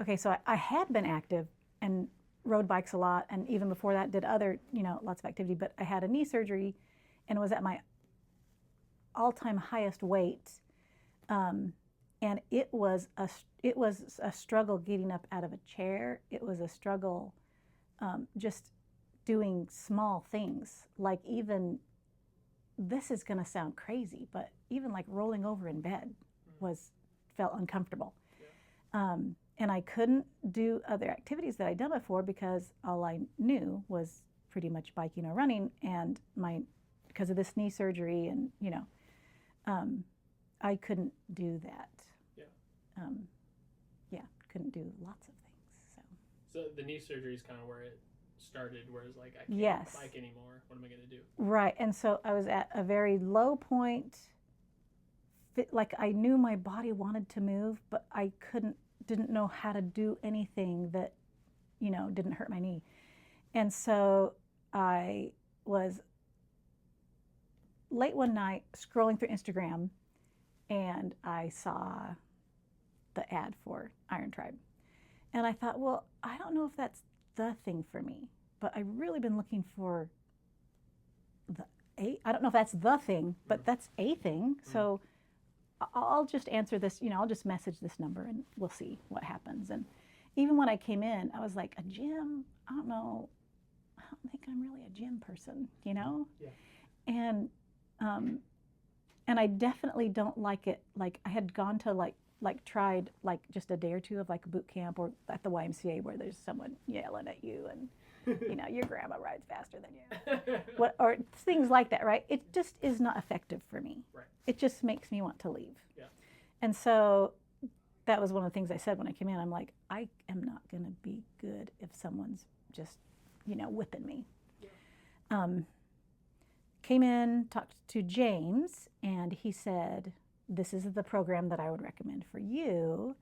okay, so I had been active and rode bikes a lot, and even before that did other, lots of activity, but I had a knee surgery and was at my all-time highest weight. And it was a struggle getting up out of a chair. It was a struggle just doing small things, like even, this is going to sound crazy, but even like rolling over in bed felt uncomfortable. Yeah. And I couldn't do other activities that I'd done before because all I knew was pretty much biking or running, and because of this knee surgery, and I couldn't do that. Yeah. Yeah, couldn't do lots of things. So the knee surgery is kind of where it started, where it's like, I can't bike anymore. What am I going to do? Right, and so I was at a very low point. Like I knew my body wanted to move, but I didn't know how to do anything that, didn't hurt my knee. And so I was late one night scrolling through Instagram, and I saw the ad for IronTribe. And I thought, well, I don't know if that's the thing for me, but I've really been looking for I don't know if that's the thing, but that's a thing. So I'll just answer this, I'll just message this number and we'll see what happens. And even when I came in, I was like, a gym? I don't know. I don't think I'm really a gym person, Yeah. And I definitely don't like it. Like I had gone to tried just a day or two of a boot camp or at the YMCA where there's someone yelling at you and your grandma rides faster than you, or things like that, right? It just is not effective for me. Right. It just makes me want to leave. Yeah. And so that was one of the things I said when I came in. I'm like, I am not going to be good if someone's just, whipping me. Yeah. Came in, talked to James, and he said, this is the program that I would recommend for you.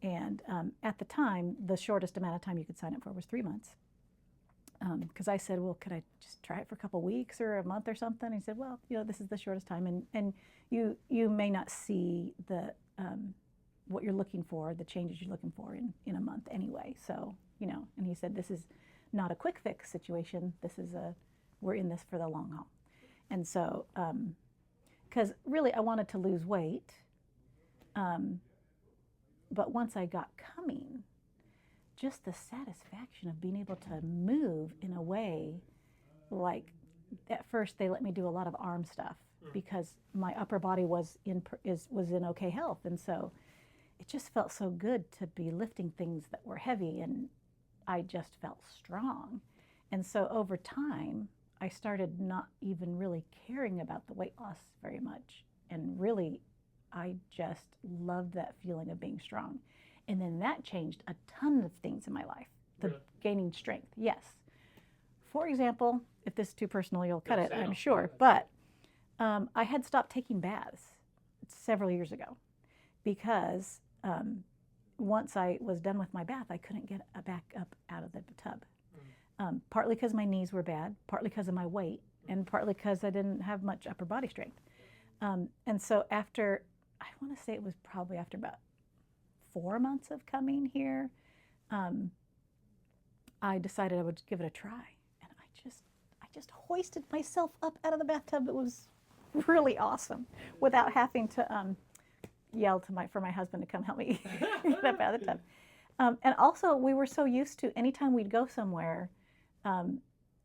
And at the time, the shortest amount of time you could sign up for was 3 months. Because I said, well, could I just try it for a couple weeks or a month or something? He said, well, this is the shortest time, and you may not see the what you're looking for, the changes you're looking for in a month anyway. So, and he said, this is not a quick fix situation. This is we're in this for the long haul. And so, because really I wanted to lose weight, but once I got coming, just the satisfaction of being able to move in a way, like at first they let me do a lot of arm stuff because my upper body was in okay health, and so it just felt so good to be lifting things that were heavy, and I just felt strong. And so over time, I started not even really caring about the weight loss very much, and really, I just loved that feeling of being strong. And then that changed a ton of things in my life. The gaining strength, yes. For example, if this is too personal, you'll cut it, I'm sure. But I had stopped taking baths several years ago because once I was done with my bath, I couldn't get back up out of the tub. Partly because my knees were bad, partly because of my weight, and partly because I didn't have much upper body strength. And so after, I want to say it was probably after about 4 months of coming here, I decided I would give it a try, and I just hoisted myself up out of the bathtub. It was really awesome, without having to yell for my husband to come help me get up out of the tub. And also, we were so used to anytime we'd go somewhere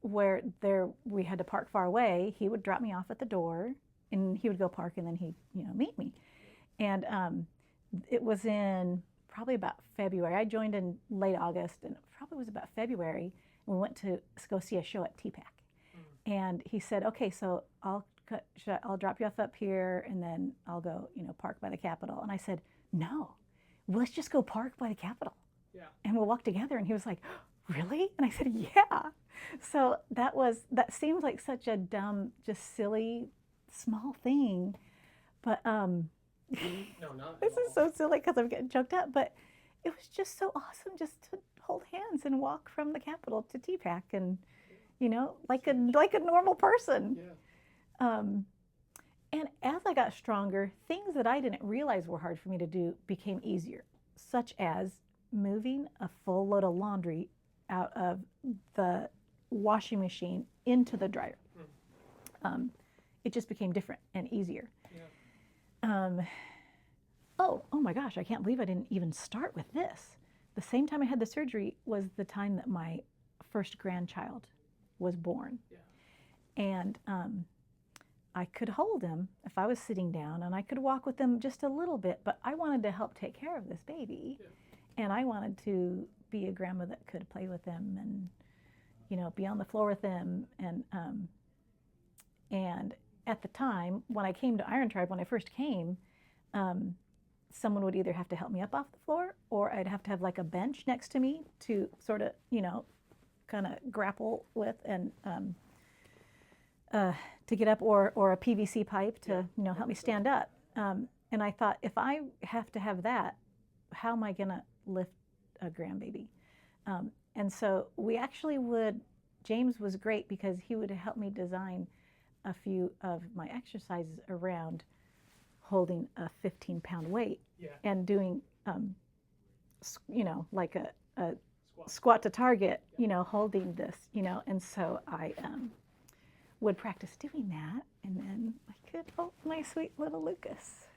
where we had to park far away, he would drop me off at the door, and he would go park, and then he'd meet me. And it was in probably about February. I joined in late August, and it probably was about February. We went to go see a show at TPAC. And he said, okay, so I'll drop you off up here, and then I'll go, park by the Capitol. And I said, no, let's just go park by the Capitol. Yeah. And we'll walk together. And he was like, really? And I said, yeah. So that seemed like such a dumb, just silly, small thing. But no, not this is so silly because I'm getting choked up. But it was just so awesome just to hold hands and walk from the Capitol to TPAC, and like a normal person. Yeah. And as I got stronger, things that I didn't realize were hard for me to do became easier, such as moving a full load of laundry out of the washing machine into the dryer. It just became different and easier. Yeah. Oh my gosh, I can't believe I didn't even start with this. The same time I had the surgery was the time that my first grandchild was born. Yeah. And I could hold him if I was sitting down, and I could walk with him just a little bit, but I wanted to help take care of this baby. Yeah. And I wanted to be a grandma that could play with him and, you know, be on the floor with him. And at the time, when I came to IronTribe, when I first came, someone would either have to help me up off the floor, or I'd have to have like a bench next to me to sort of, you know, kind of grapple with and to get up, or a PVC pipe to, you know, help me stand up. And I thought, if I have to have that, how am I going to lift a grandbaby? And so we actually James was great because he would help me design a few of my exercises around holding a 15-pound weight. Yeah. And doing, you know, like a squat to target, you know, holding this, you know. And so I would practice doing that, and then I could hold my sweet little Lucas,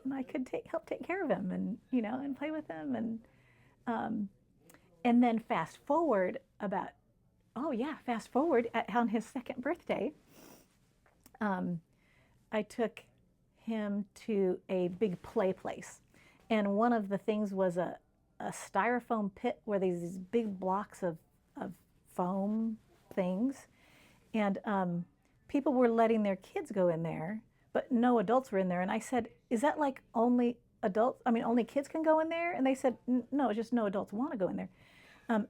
and I could help take care of him, and, you know, and play with him. And then fast forward on his second birthday, I took him to a big play place. And one of the things was a styrofoam pit where there's these big blocks of foam things. And people were letting their kids go in there, but no adults were in there. And I said, is that like only kids can go in there? And they said, no, it's just no adults want to go in there.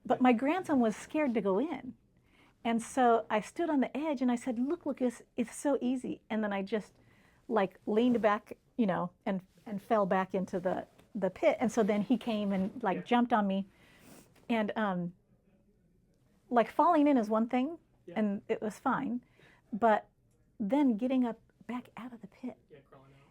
But my grandson was scared to go in. And so I stood on the edge and I said, look, it's so easy. And then I just like leaned back, you know, and fell back into the pit. And so then he came and like jumped on me. And like falling in is one thing, and it was fine. But then getting up back out of the pit. Yeah, crawling out.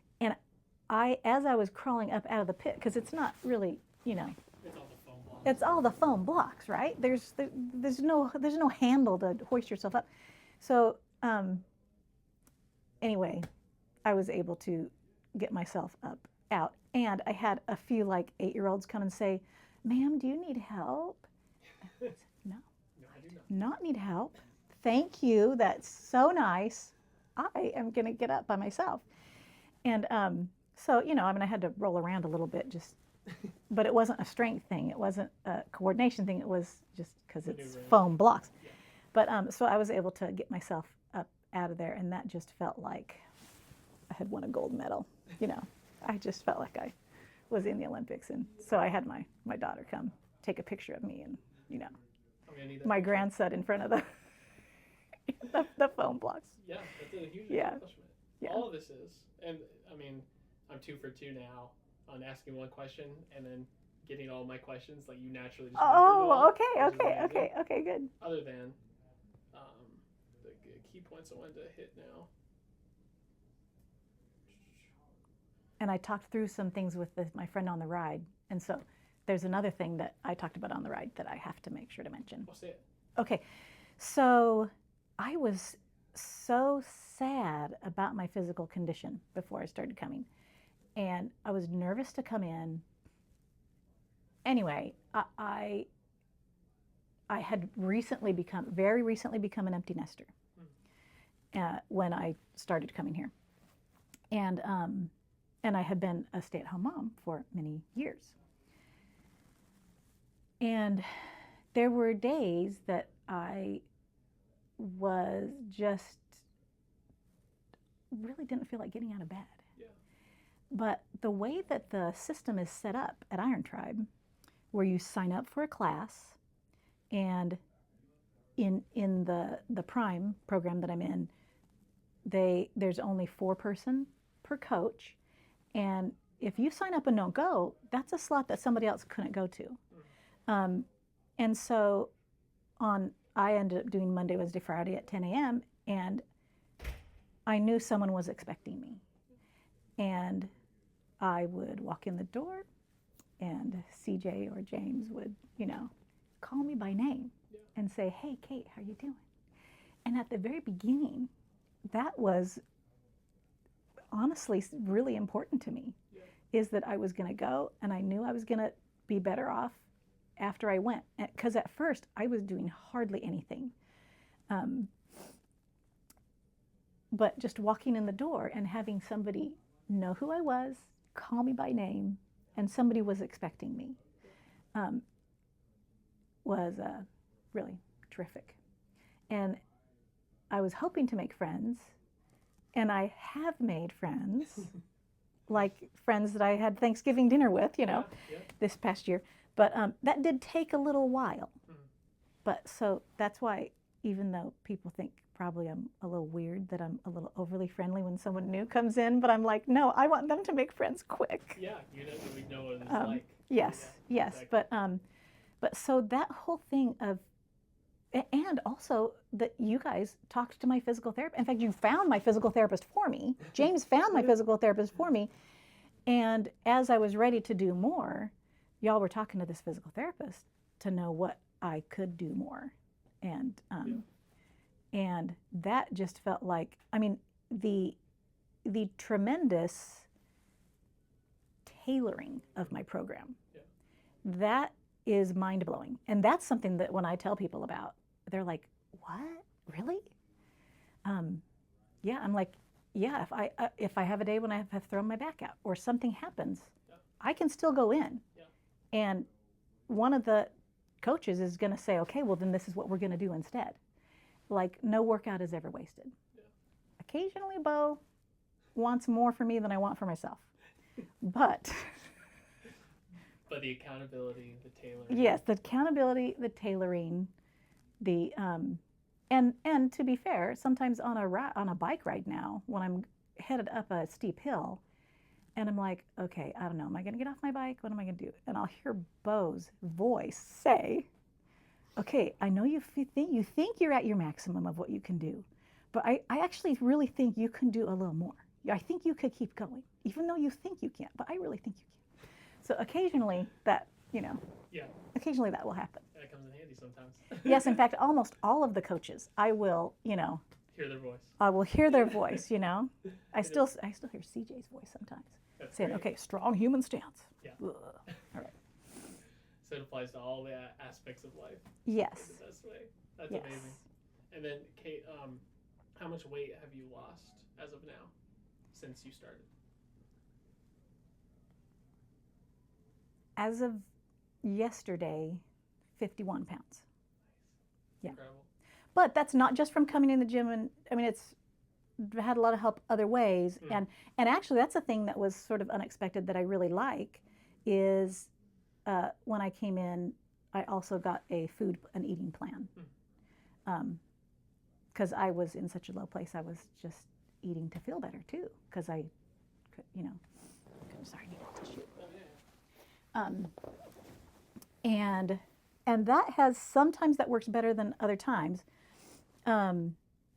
And as I was crawling up out of the pit, because it's not really, you know, It's all the foam blocks. it's all the foam blocks, right? There's no handle to hoist yourself up. So anyway, I was able to get myself out, and I had a few like 8-year-olds come and say, "Ma'am, do you need help?" I said, "No, No, I do not. not need help. Thank you. That's so nice. I am gonna get up by myself." And so, you know, I mean, I had to roll around a little bit, but it wasn't a strength thing. It wasn't a coordination thing. It was just because it's Maneuvering. foam blocks. Yeah. But so I was able to get myself up out of there, and that just felt like I had won a gold medal. You know, I just felt like I was in the Olympics. And so I had my daughter come take a picture of me, and, you know, my grandson in front of the foam blocks. Yeah, that's a huge Yeah. accomplishment. Yeah. All of this is, and I mean, I'm 2 for 2 now on asking one question and then getting all my questions. Like, you naturally just went through them all, Oh, which is amazing. okay, good. Other than the key points I wanted to hit now. And I talked through some things with my friend on the ride. And so there's another thing that I talked about on the ride that I have to make sure to mention. I'll say it. Okay, so I was so sad about my physical condition before I started coming. And I was nervous to come in. Anyway, I had very recently become an empty nester when I started coming here. And I had been a stay-at-home mom for many years. And there were days that I was just really didn't feel like getting out of bed. Yeah. But the way that the system is set up at IronTribe, where you sign up for a class, and in the Prime program that I'm in, there's only 4 person per coach. And if you sign up and don't go, that's a slot that somebody else couldn't go to. And so I ended up doing Monday, Wednesday, Friday at 10 a.m. And I knew someone was expecting me. And I would walk in the door, and CJ or James would, call me by name Yeah. and say, "Hey, Kate, how you doing?" And at the very beginning, that was honestly really important to me, Yeah. is that I was going to go and I knew I was going to be better off after I went. Because at first I was doing hardly anything. But just walking in the door and having somebody know who I was, call me by name, and somebody was expecting me, was really terrific. And I was hoping to make friends, and I have made friends, like friends that I had Thanksgiving dinner with, Yeah. this past year. But that did take a little while. Mhm. But so that's why, even though people think probably I'm a little weird, that I'm a little overly friendly when someone new comes in, but I'm like, no, I want them to make friends quick. Yeah, we know what it's like. Yes, Yeah, yes. exactly. But so that whole thing of, and also that you guys talked to my physical therapist. In fact, you found my physical therapist for me. James found my physical therapist for me. And as I was ready to do more, y'all were talking to this physical therapist to know what I could do more. And that just felt like, I mean, the tremendous tailoring of my program. Yeah. That is mind blowing. And that's something that when I tell people about, they're like, "What? Really?" Yeah, I'm like, yeah, if I have a day when I have thrown my back out or something happens, Yeah. I can still go in. Yeah. And one of the coaches is going to say, "Okay, well then this is what we're going to do instead." Like, no workout is ever wasted. Yeah. Occasionally, Bo wants more for me than I want for myself. But the accountability, the tailoring. yes, the accountability, the tailoring, the and to be fair, sometimes on a bike ride now, when I'm headed up a steep hill, and I'm like, okay, I don't know, am I going to get off my bike? What am I going to do? And I'll hear Bo's voice say, "Okay, I know you think you're at your maximum of what you can do, but I actually really think you can do a little more. I think you could keep going, even though you think you can't, but I really think you can." So occasionally that, Yeah. occasionally that will happen. That comes in handy sometimes. Yes, in fact, almost all of the coaches, I will, Hear their voice. I will hear their voice, I still hear CJ's voice sometimes. That's Saying, great. "Okay, strong human stance." Yeah. Ugh. All right. So it applies to all the aspects of life. Yes. In the best way. That's Yes. amazing. And then, Kate, how much weight have you lost as of now since you started? As of yesterday, 51 pounds. Yeah. Incredible. But that's not just from coming in the gym, and I mean, it's had a lot of help other ways. Mm. And actually, that's a thing that was sort of unexpected that I really like, is when I came in, I also got an eating plan. Because I was in such a low place, I was just eating to feel better too, because I could, sorry, I need a tissue. Oh, yeah. And that has, sometimes that works better than other times.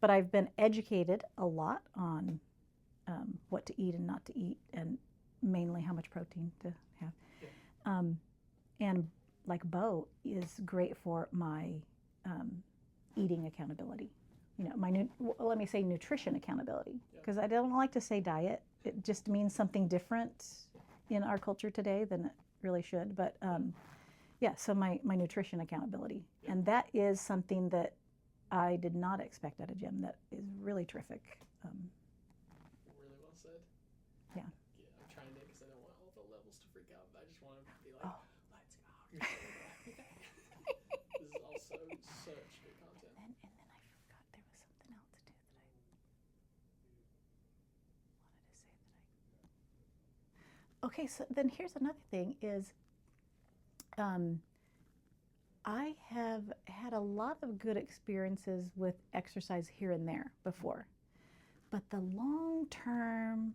But I've been educated a lot on what to eat and not to eat, and mainly how much protein to have. Yeah. And like Bo is great for my eating accountability. Let me say nutrition accountability, because I don't like to say diet. It just means something different in our culture today than it really should. But yeah, so my nutrition accountability. Yeah. And that is something that I did not expect at a gym. That is really terrific. Really well said. Yeah. I'm trying to, because I don't want all the levels to freak out, but I just want to be like, Oh. let's go. You're so right. This is also such good content. And then I forgot there was something else too that I wanted to say that I. Okay, so then here's another thing is, I have had a lot of good experiences with exercise here and there before, but the long-term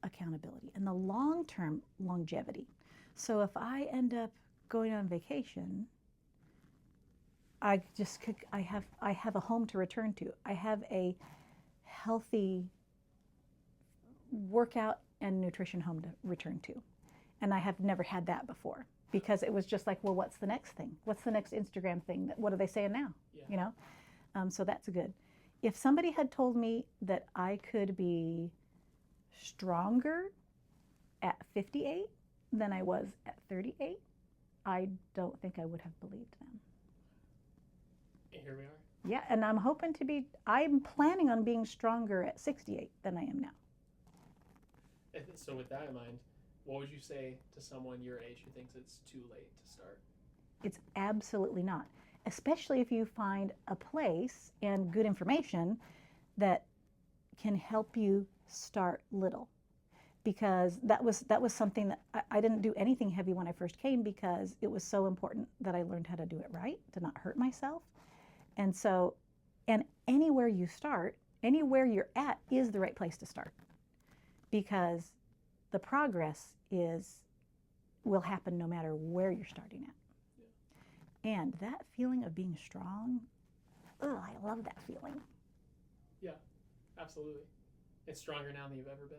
accountability and the long-term longevity. So if I end up going on vacation, I have a home to return to. I have a healthy workout and nutrition home to return to. And I have never had that before because it was just like, well, what's the next thing? What's the next Instagram thing? What are they saying now? Yeah. You know? So that's good. If somebody had told me that I could be stronger at 58 than I was at 38, I don't think I would have believed them. And here we are. Yeah, and I'm planning on being stronger at 68 than I am now. And so with that in mind, what would you say to someone your age who thinks it's too late to start? It's absolutely not, especially if you find a place and good information that can help you start little. Because that was something that I didn't do anything heavy when I first came because it was so important that I learned how to do it right, to not hurt myself. And so, and anywhere you start, anywhere you're at is the right place to start because the progress will happen no matter where you're starting at. Yeah. And that feeling of being strong, oh, I love that feeling. Yeah, absolutely. It's stronger now than you've ever been.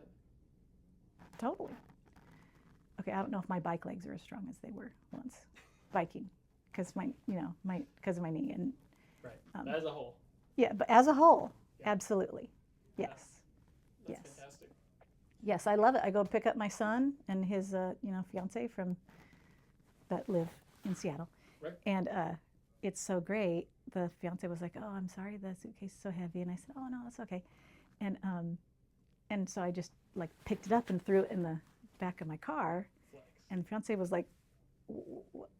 Totally. Okay, I don't know if my bike legs are as strong as they were once biking because because of my knee and right. As a whole. Yeah, but as a whole, yeah. Absolutely. Yes. That's yes. Fantastic. Yes, I love it. I go pick up my son and his fiance that live in Seattle. Right. And it's so great. The fiance was like, "Oh, I'm sorry, the suitcase is so heavy," and I said, "Oh no, it's okay." And so I just like picked it up and threw it in the back of my car. Flex. And the fiance was like,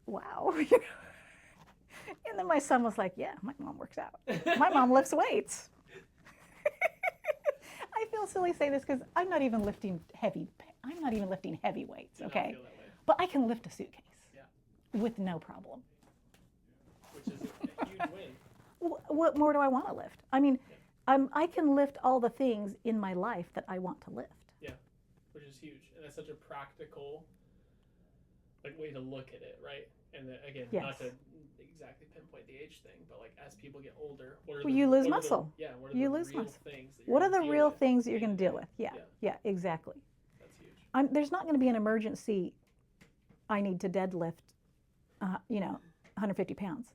"Wow." And then my son was like, "Yeah, my mom works out. My mom lifts weights." I feel silly saying this because I'm not even lifting heavy weights, okay? But I can lift a suitcase with no problem. Which is a huge win. What more do I want to lift? I mean, I can lift all the things in my life that I want to lift. Yeah, which is huge. And that's such a practical way to look at it, right? And again, not to exactly pinpoint the age thing, but as people get older, you lose muscle. What are the real things that what are the real things that you're going to deal with? Yeah, exactly. That's huge. There's not going to be an emergency. I need to deadlift, 150 pounds.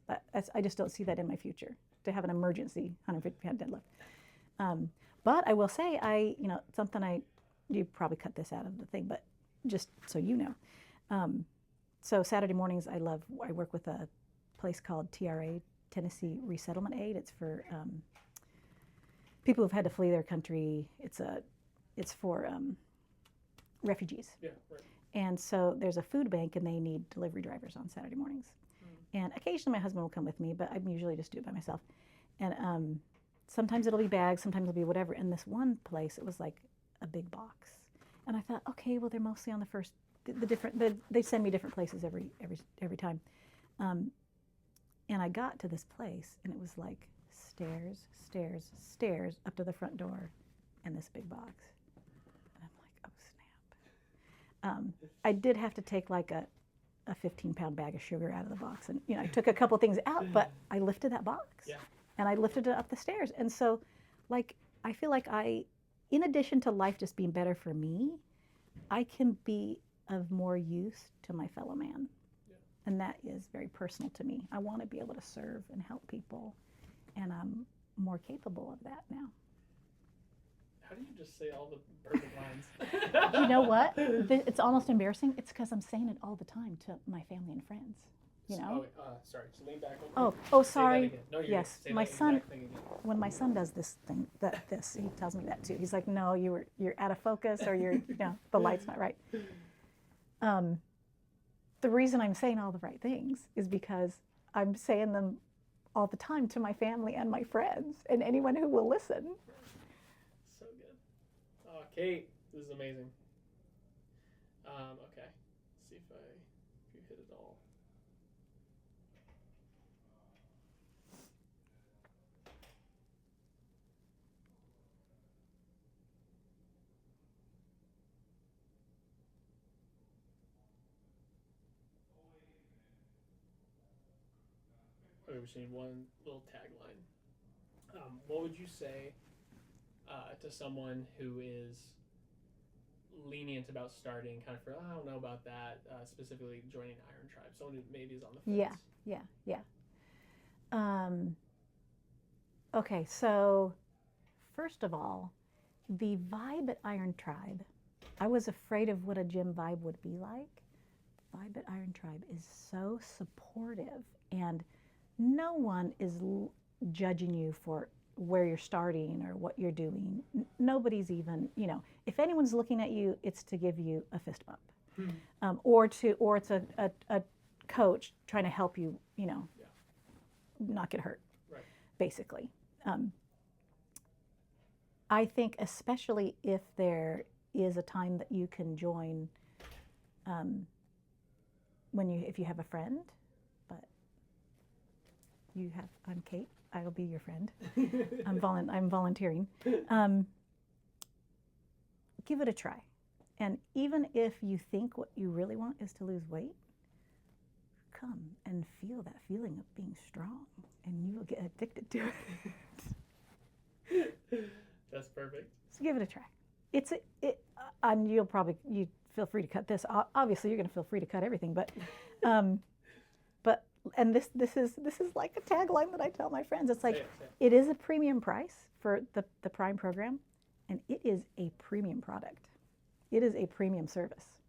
I just don't see that in my future to have an emergency 150-pound deadlift. But I will say, you probably cut this out of the thing, but just so you know. So Saturday mornings, I work with a place called TRA, Tennessee Resettlement Aid. It's for people who've had to flee their country. It's for refugees. Yeah, right. And so there's a food bank, and they need delivery drivers on Saturday mornings. And occasionally my husband will come with me, but I usually just do it by myself. And sometimes it'll be bags, sometimes it'll be whatever. And this one place, it was like a big box. And I thought, okay, well, they're mostly on the first, they send me different places every time. And I got to this place, and it was like stairs, stairs, stairs up to the front door, and this big box. And I'm like, oh, snap. I did have to take like a 15-pound bag of sugar out of the box. And, I took a couple things out, but I lifted that box. Yeah. And I lifted it up the stairs. And so, I feel like in addition to life just being better for me, I can be of more use to my fellow man. Yeah. And that is very personal to me. I want to be able to serve and help people. And I'm more capable of that now. How do you just say all the perfect lines? You know what? It's almost embarrassing. It's because I'm saying it all the time to my family and friends. Sorry. Just lean back over. Oh, sorry. No, yes, my son. When my son does this thing, he tells me that too. He's like, "No, you're out of focus, or the light's not right." The reason I'm saying all the right things is because I'm saying them all the time to my family and my friends and anyone who will listen. So good. Oh, Kate, this is amazing. Okay. Let's see if you hit it all. Okay, we just need one little tagline. What would you say to someone who is lenient about starting, kind of for, I don't know about that, specifically joining IronTribe? Someone who maybe is on the fence. Yeah. Okay, so first of all, the vibe at IronTribe, I was afraid of what a gym vibe would be like. The vibe at IronTribe is so supportive, and no one is judging you for where you're starting or what you're doing. Nobody's even, if anyone's looking at you, it's to give you a fist bump, or it's a coach trying to help you, not get hurt, right. Basically. I think especially if there is a time that you can join, if you have a friend, but I'm Kate. I'll be your friend. I'm volunteering. Give it a try. And even if you think what you really want is to lose weight, come and feel that feeling of being strong, and you will get addicted to it. That's perfect. So give it a try. You feel free to cut this. Obviously, you're going to feel free to cut everything, but this is like a tagline that I tell my friends. It's like, it is a premium price for the Prime program, and it is a premium product. It is a premium service.